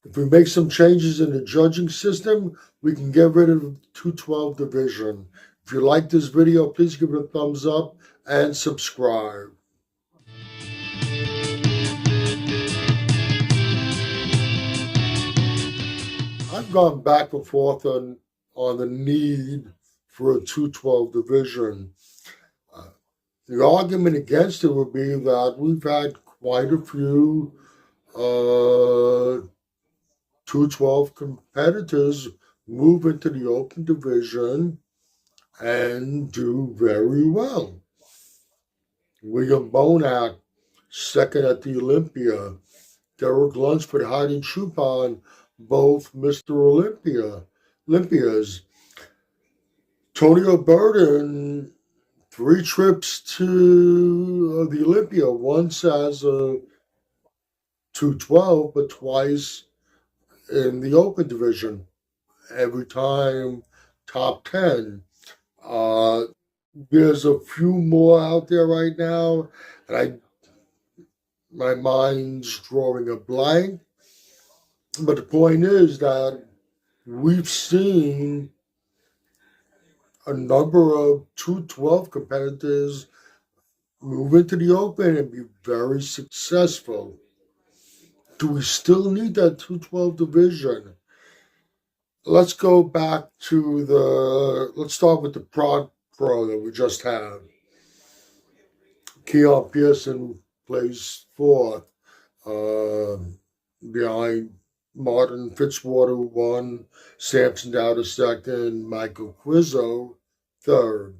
If we make some changes in the judging system, we can get rid of the 212 division. If you like this video, please give it a thumbs up and subscribe. I've gone back and forth on the need for a 212 division. The argument against it would be that we've had quite a few 212 competitors move into the open division and do very well. William Bonac, second at the Olympia. Derek Lunsford, Hadi, Choopan, both Mr. Olympias. Tony Burden, 3 trips to the Olympia, once as a 212, but twice in the open division. Every time top 10. There's a few more out there right now, and my mind's drawing a blank. But the point is that we've seen a number of 212 competitors move into the open and be very successful. Do we still need that 212 division? Let's go back to let's start with the Pro that we just had. Keon Pearson plays 4th, behind Martin Fitzwater, 1, Samson Dowder 2nd, Michael Quizzo 3rd.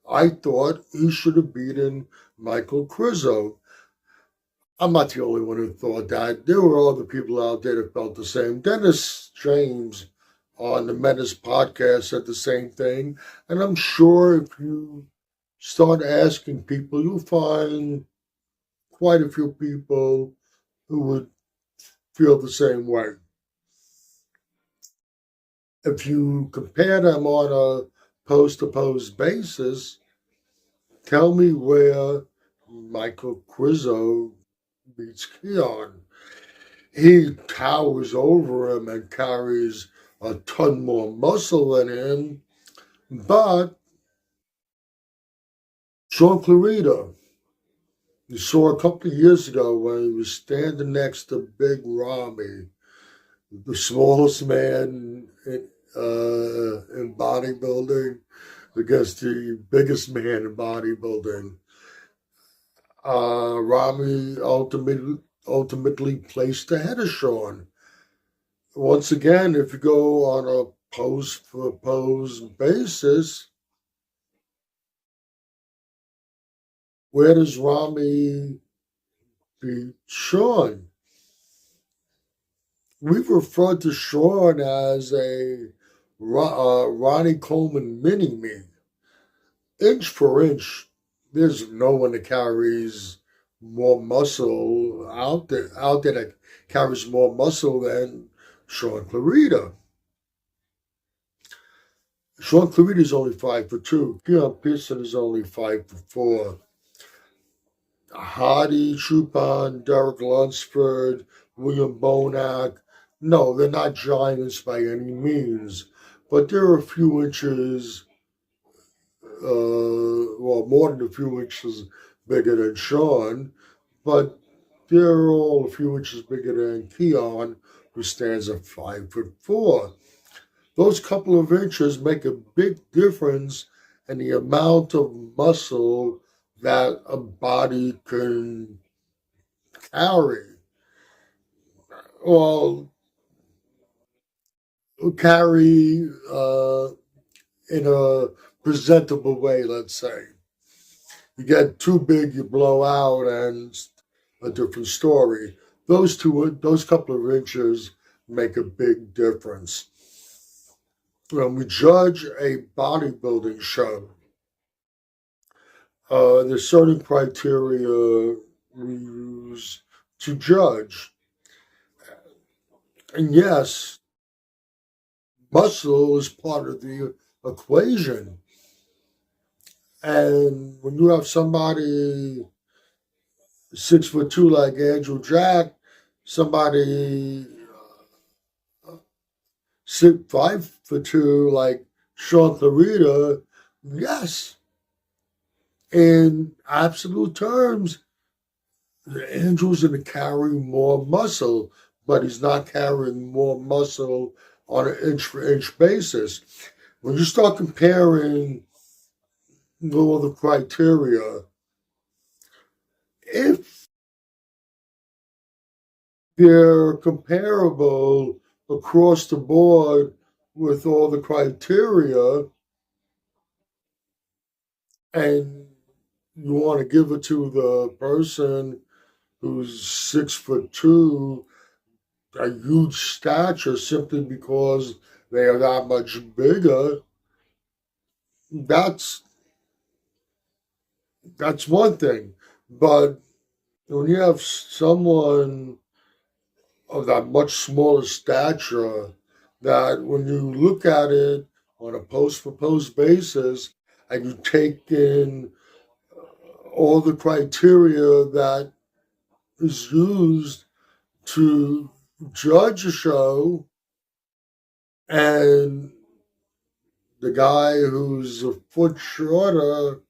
I thought he should have beaten Michael Quizzo. I'm not the only one who thought that. There were other people out there that felt the same. Dennis James on the Menace podcast said the same thing. And I'm sure if you start asking people, you'll find quite a few people who would feel the same way. If you compare them on a post-to-post basis, tell me where Michael Quizzo beats Keon. He towers over him and carries a ton more muscle than him, but Sean Clarita, you saw a couple of years ago when he was standing next to Big Ramy, the smallest man in bodybuilding, against the biggest man in bodybuilding. Ramy ultimately placed ahead of Sean. Once again, if you go on a pose-for-pose basis, where does Ramy beat Sean? We've referred to Sean as a Ronnie Coleman mini-me. Inch for inch, there's no one that carries more muscle out there that carries more muscle than Sean Clarita. Sean Clarita is only 5'2". Keon Pearson is only 5'4". Hadi, Choopan, Derek Lunsford, William Bonac. No, they're not giants by any means, but they're a few inches, more than a few inches bigger than Sean, but they're all a few inches bigger than Keon, who stands at 5'4". Those couple of inches make a big difference in the amount of muscle that a body can carry. Well, carry in a presentable way, let's say. You get too big, you blow out, and it's a different story. Those couple of inches make a big difference. When we judge a bodybuilding show, there's certain criteria we use to judge. And yes, muscle is part of the equation. And when you have somebody 6'2" like Andrew Jack, somebody 5'2", like Sean Clarita, yes. In absolute terms, Andrew's going to carry more muscle, but he's not carrying more muscle on an inch for inch basis. When you start comparing all the criteria, if they're comparable across the board with all the criteria, and you want to give it to the person who's 6'2", a huge stature simply because they are that much bigger, that's one thing. But when you have someone of that much smaller stature, that when you look at it on a post for post basis and you take in all the criteria that is used to judge a show, and the guy who's a foot shorter,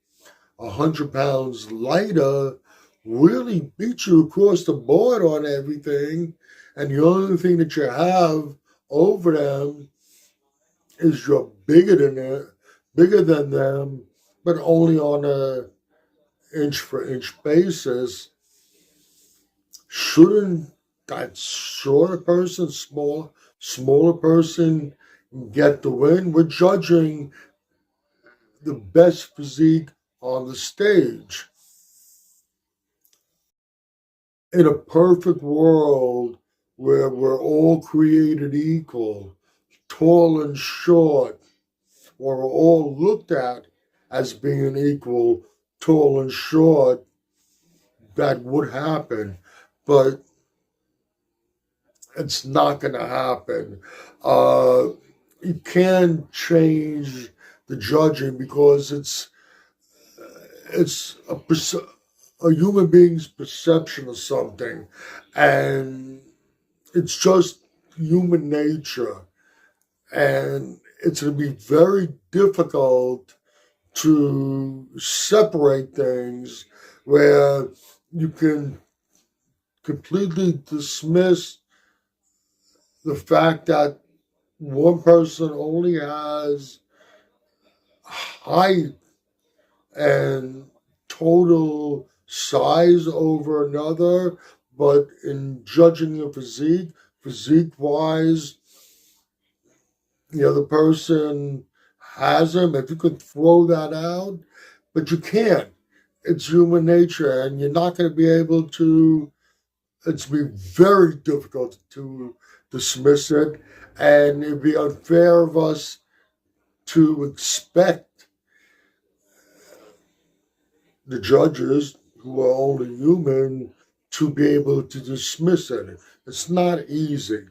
100 pounds lighter, really beats you across the board on everything, and the only thing that you have over them is you're bigger than them, but only on a inch for inch basis. Shouldn't that shorter person, smaller person, get the win? We're judging the best physique on the stage. In a perfect world where we're all created equal, tall and short, or we're all looked at as being equal, tall and short, that would happen. But it's not going to happen. You can't change the judging because it's a human being's perception of something, and it's just human nature, and it's going to be very difficult to separate things where you can completely dismiss the fact that one person only has height and total size over another, but in judging a physique wise, the other person has them. If you could throw that out, but you can't. It's human nature, and you're not going to be able to. It's be very difficult to dismiss it, and it'd be unfair of us to expect the judges, who are only human, to be able to dismiss it. It's not easy.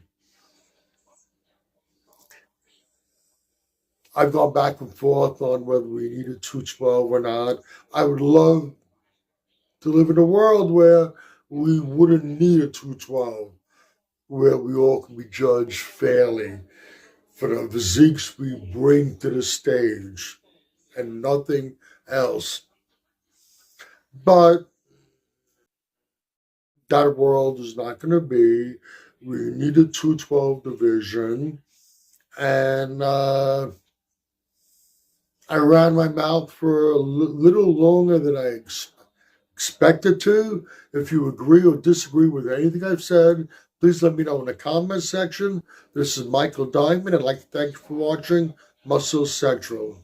I've gone back and forth on whether we needed 212 or not. I would love to live in a world where we wouldn't need a 212, where we all can be judged fairly for the physiques we bring to the stage and nothing else. But that world is not going to be. We need a 212 division. And I ran my mouth for a little longer than I expected to. If you agree or disagree with anything I've said, please let me know in the comment section. This is Michael Diamond. I'd like to thank you for watching Muscle Central.